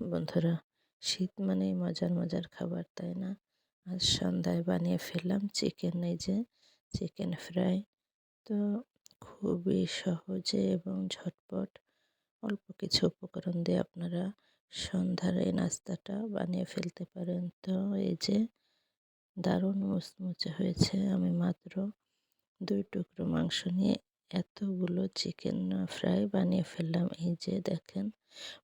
বন্ধুরা, শীত মানেই মজার মজার খাবার, তাই না? আজ সন্ধ্যায় বানিয়ে ফেললাম চিকেন ফ্রাই। তো খুবই সহজে এবং ঝটপট অল্প কিছু উপকরণ দিয়ে আপনারা সন্ধ্যার এই নাস্তাটা বানিয়ে ফেলতে পারেন। তো এই যে দারুণ মুচমুচে হয়েছে। আমি মাত্র 2 টুকরো মাংস নিয়ে এতগুলো চিকেন ফ্রাই বানিয়ে ফেললাম। এই যে দেখেন,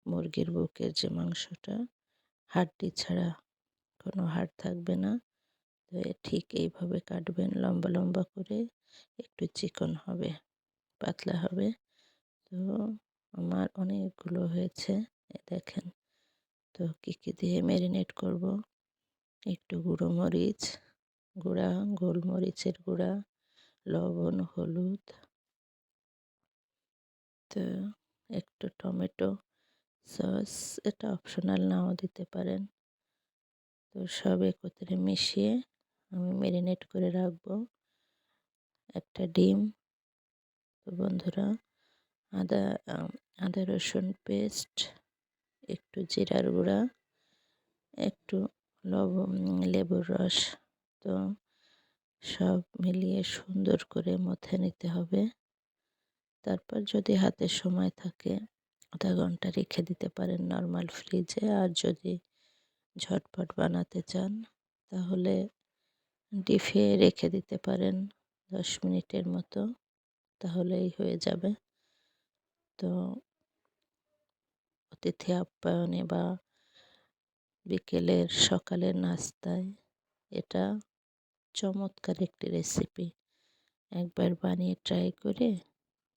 মুরগির বুকের যে মাংসটা, হাড্ডি ছাড়া, কোনো হাড় থাকবে না। তো ঠিক এইভাবে কাটবেন, লম্বা লম্বা করে, একটু চিকন হবে, পাতলা হবে। তো আমার অনেকগুলো হয়েছে, দেখেন। তো কী দিয়ে ম্যারিনেট করব? একটু গুঁড়ো মরিচ গুঁড়া, গোলমরিচের গুঁড়া, লবণ, হলুদ, তো একটু টমেটো সস, এটা অপশনাল, নাও দিতে পারেন। তো সব একত্রে মিশিয়ে আমি ম্যারিনেট করে রাখবো। একটা ডিম। তো বন্ধুরা, আদা আদা রসুন পেস্ট, একটু জিরার গুঁড়া, একটু লবণ, লেবুর রস। তো সব মিলিয়ে সুন্দর করে মথে নিতে হবে। তারপর যদি হাতে সময় থাকে, আধা ঘন্টা রেখে দিতে পারেন নর্মাল ফ্রিজে। আর যদি ঝটপট বানাতে চান, তাহলে ডিপে রেখে দিতে পারেন 10 মিনিটের মতো, তাহলেই হয়ে যাবে। তো অতিথি আপ্যায়নে বা বিকেলের সকালের নাস্তায় এটা চমৎকার একটি রেসিপি। একবার বানিয়ে ট্রাই করে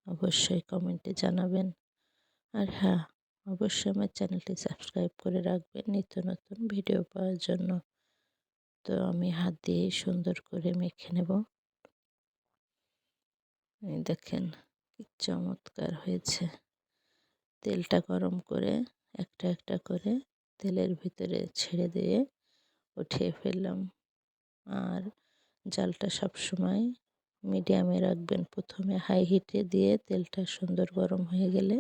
অবশ্যই কমেন্টে জানাবেন। আর হ্যাঁ, অবশ্যই আমার চ্যানেলটি সাবস্ক্রাইব করে রাখবেন নিত্য নতুন ভিডিও পাওয়ার জন্য। তো আমি হাত দিয়ে সুন্দর করে মেখে নেব। এই দেখেন, কি চমৎকার হয়েছে। তেলটা গরম করে একটা একটা করে তেলের ভিতরে ছেড়ে দিয়ে উঠিয়ে ফেললাম। আর জালটা সবসময় মিডিয়ামে রাখবেন। প্রথমে হাই হিটে দিয়ে তেলটা সুন্দর গরম হয়ে গেলে